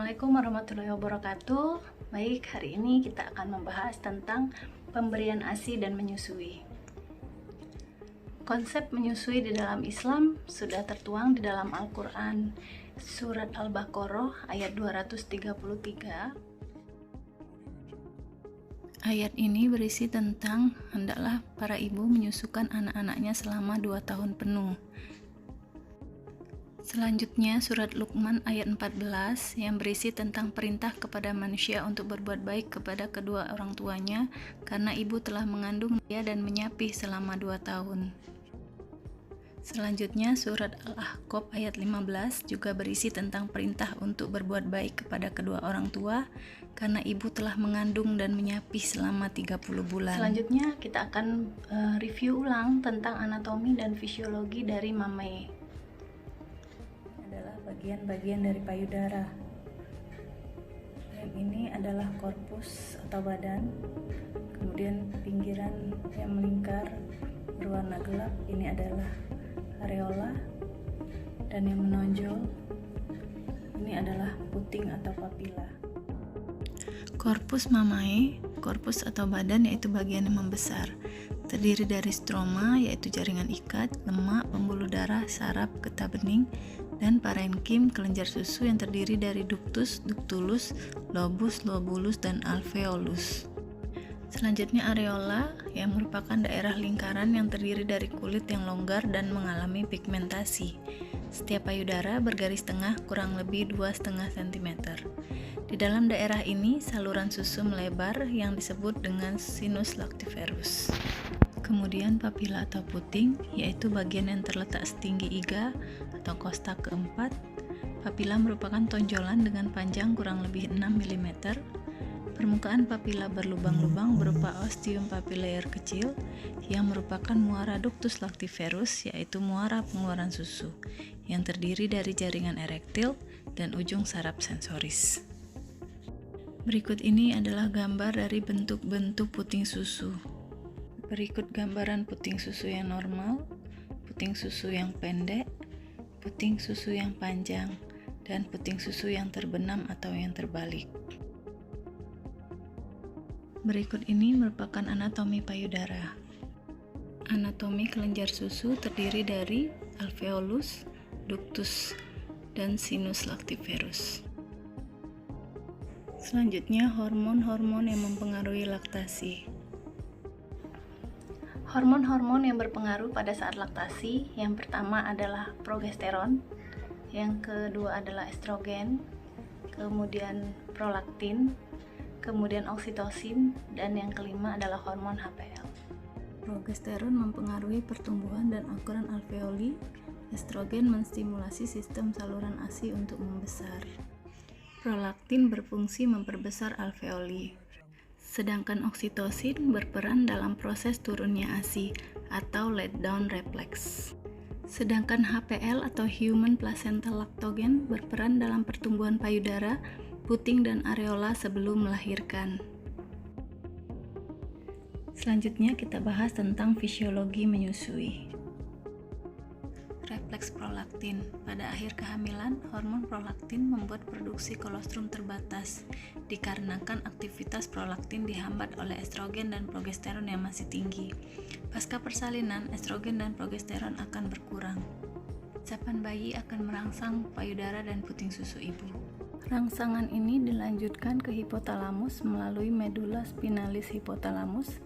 Assalamualaikum warahmatullahi wabarakatuh. Baik, hari ini kita akan membahas tentang pemberian ASI dan menyusui. Konsep menyusui di dalam Islam sudah tertuang di dalam Al-Quran, surat Al-Baqarah ayat 233. Ayat ini berisi tentang hendaklah para ibu menyusukan anak-anaknya selama 2 tahun penuh. Selanjutnya surat Luqman ayat 14 yang berisi tentang perintah kepada manusia untuk berbuat baik kepada kedua orang tuanya karena ibu telah mengandung dia dan menyapih selama 2 tahun. Selanjutnya surat Al-Ahqaf ayat 15 juga berisi tentang perintah untuk berbuat baik kepada kedua orang tua karena ibu telah mengandung dan menyapih selama 30 bulan. Selanjutnya kita akan review ulang tentang anatomi dan fisiologi dari mame. Adalah bagian-bagian dari payudara. Yang ini adalah korpus atau badan, kemudian pinggiran yang melingkar berwarna gelap ini adalah areola, dan yang menonjol ini adalah puting atau papila. Korpus mamae, korpus atau badan yaitu bagian yang membesar, terdiri dari stroma yaitu jaringan ikat, lemak, pembuluh darah, saraf, getah bening, dan parenkim kelenjar susu yang terdiri dari ductus, ductulus, lobus, lobulus, dan alveolus. Selanjutnya areola yang merupakan daerah lingkaran yang terdiri dari kulit yang longgar dan mengalami pigmentasi. Setiap payudara bergaris tengah kurang lebih 2,5 cm. Di dalam daerah ini saluran susu melebar yang disebut dengan sinus lactiferus. Kemudian papila atau puting, yaitu bagian yang terletak setinggi iga atau kosta keempat. Papila merupakan tonjolan dengan panjang kurang lebih 6 mm. Permukaan papila berlubang-lubang berupa ostium papillae kecil yang merupakan muara ductus lactiferus, yaitu muara pengeluaran susu yang terdiri dari jaringan erektil dan ujung saraf sensoris. Berikut ini adalah gambar dari bentuk-bentuk puting susu. Berikut gambaran puting susu yang normal, puting susu yang pendek, puting susu yang panjang, dan puting susu yang terbenam atau yang terbalik. Berikut ini merupakan anatomi payudara. Anatomi kelenjar susu terdiri dari alveolus, ductus, dan sinus lactiferus. Selanjutnya, hormon-hormon yang mempengaruhi laktasi. Hormon-hormon yang berpengaruh pada saat laktasi, yang pertama adalah progesteron, yang kedua adalah estrogen, kemudian prolaktin, kemudian oksitosin, dan yang kelima adalah hormon HPL. Progesteron mempengaruhi pertumbuhan dan ukuran alveoli, estrogen menstimulasi sistem saluran ASI untuk membesar. Prolaktin berfungsi memperbesar alveoli. Sedangkan oksitosin berperan dalam proses turunnya ASI atau let down reflex. Sedangkan HPL atau human placental lactogen berperan dalam pertumbuhan payudara, puting, dan areola sebelum melahirkan. Selanjutnya kita bahas tentang fisiologi menyusui. Refleks prolaktin. Pada akhir kehamilan, hormon prolaktin membuat produksi kolostrum terbatas dikarenakan aktivitas prolaktin dihambat oleh estrogen dan progesteron yang masih tinggi. Pasca persalinan, estrogen dan progesteron akan berkurang. Capan bayi akan merangsang payudara dan puting susu ibu. Rangsangan ini dilanjutkan ke hipotalamus melalui medula spinalis hipotalamus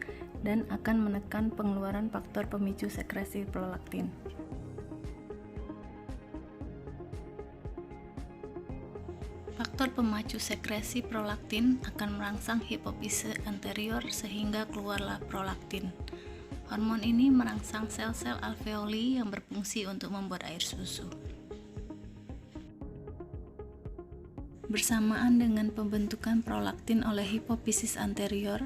dan akan menekan pengeluaran faktor pemicu sekresi prolaktin. Faktor pemacu sekresi prolaktin akan merangsang hipofise anterior sehingga keluarlah prolaktin. Hormon ini merangsang sel-sel alveoli yang berfungsi untuk membuat air susu. Bersamaan dengan pembentukan prolaktin oleh hipofisis anterior,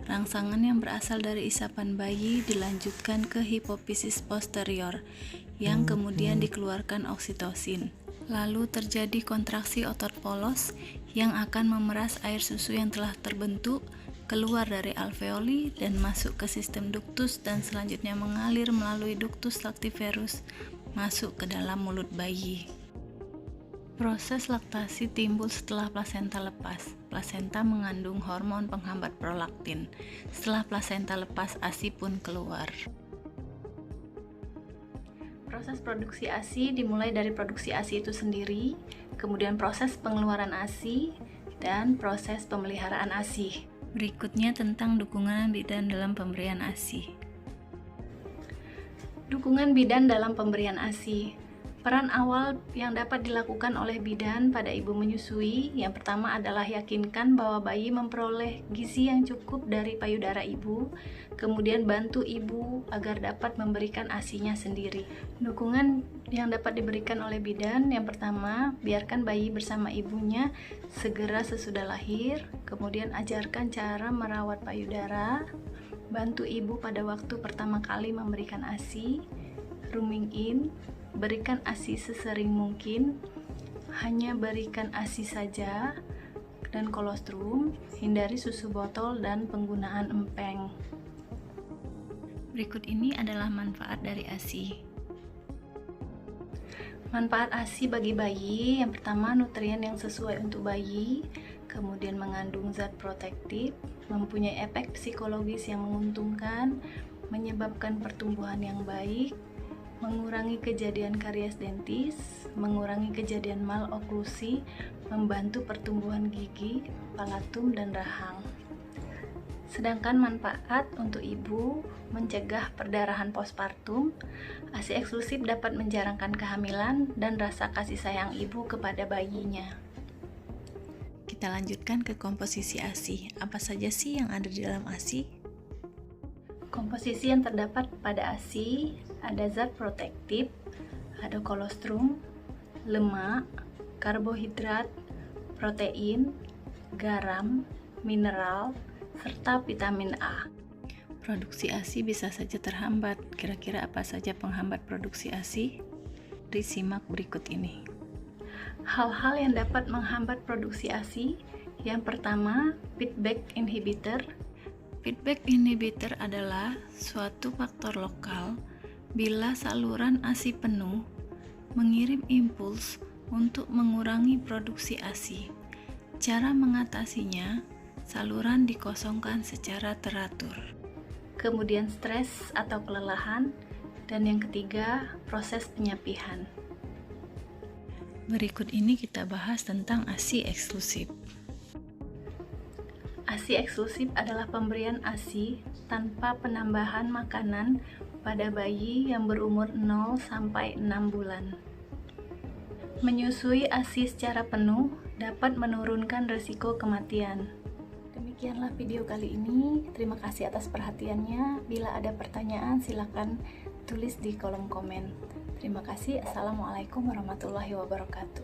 rangsangan yang berasal dari isapan bayi dilanjutkan ke hipofisis posterior, yang kemudian dikeluarkan oksitosin. Lalu terjadi kontraksi otot polos yang akan memeras air susu yang telah terbentuk keluar dari alveoli dan masuk ke sistem ductus dan selanjutnya mengalir melalui ductus lactiferus masuk ke dalam mulut bayi. Proses laktasi timbul setelah plasenta lepas. Plasenta mengandung hormon penghambat prolaktin. Setelah plasenta lepas, ASI pun keluar. Proses produksi ASI dimulai dari produksi ASI itu sendiri, kemudian proses pengeluaran ASI, dan proses pemeliharaan ASI. Berikutnya tentang dukungan bidan dalam pemberian ASI. Dukungan bidan dalam pemberian ASI. Peran awal yang dapat dilakukan oleh bidan pada ibu menyusui, yang pertama adalah yakinkan bahwa bayi memperoleh gizi yang cukup dari payudara ibu, kemudian bantu ibu agar dapat memberikan ASI-nya sendiri. Dukungan yang dapat diberikan oleh bidan, yang pertama, biarkan bayi bersama ibunya segera sesudah lahir, kemudian ajarkan cara merawat payudara, bantu ibu pada waktu pertama kali memberikan ASI, rooming in, berikan ASI sesering mungkin, hanya berikan ASI saja, dan kolostrum, hindari susu botol dan penggunaan empeng. Berikut ini adalah manfaat dari ASI. Manfaat ASI bagi bayi, yang pertama nutrien yang sesuai untuk bayi, kemudian mengandung zat protektif, mempunyai efek psikologis yang menguntungkan, menyebabkan pertumbuhan yang baik, mengurangi kejadian karies dentis, mengurangi kejadian maloklusi, membantu pertumbuhan gigi, palatum, dan rahang. Sedangkan manfaat untuk ibu, mencegah perdarahan postpartum, ASI eksklusif dapat menjarangkan kehamilan dan rasa kasih sayang ibu kepada bayinya. Kita lanjutkan ke komposisi ASI. Apa saja sih yang ada di dalam ASI? Komposisi yang terdapat pada ASI ada zat protektif, ada kolostrum, lemak, karbohidrat, protein, garam, mineral, serta vitamin A. Produksi ASI bisa saja terhambat. Kira-kira apa saja penghambat produksi ASI? Disimak berikut ini. Hal-hal yang dapat menghambat produksi ASI, yang pertama, feedback inhibitor. Feedback inhibitor adalah suatu faktor lokal bila saluran ASI penuh mengirim impuls untuk mengurangi produksi ASI. Cara mengatasinya, saluran dikosongkan secara teratur. Kemudian stres atau kelelahan, dan yang ketiga, proses penyapihan. Berikut ini kita bahas tentang ASI eksklusif. ASI eksklusif adalah pemberian ASI tanpa penambahan makanan pada bayi yang berumur 0 sampai 6 bulan. Menyusui ASI secara penuh dapat menurunkan risiko kematian. Demikianlah video kali ini. Terima kasih atas perhatiannya. Bila ada pertanyaan, silakan tulis di kolom komen. Terima kasih. Assalamualaikum warahmatullahi wabarakatuh.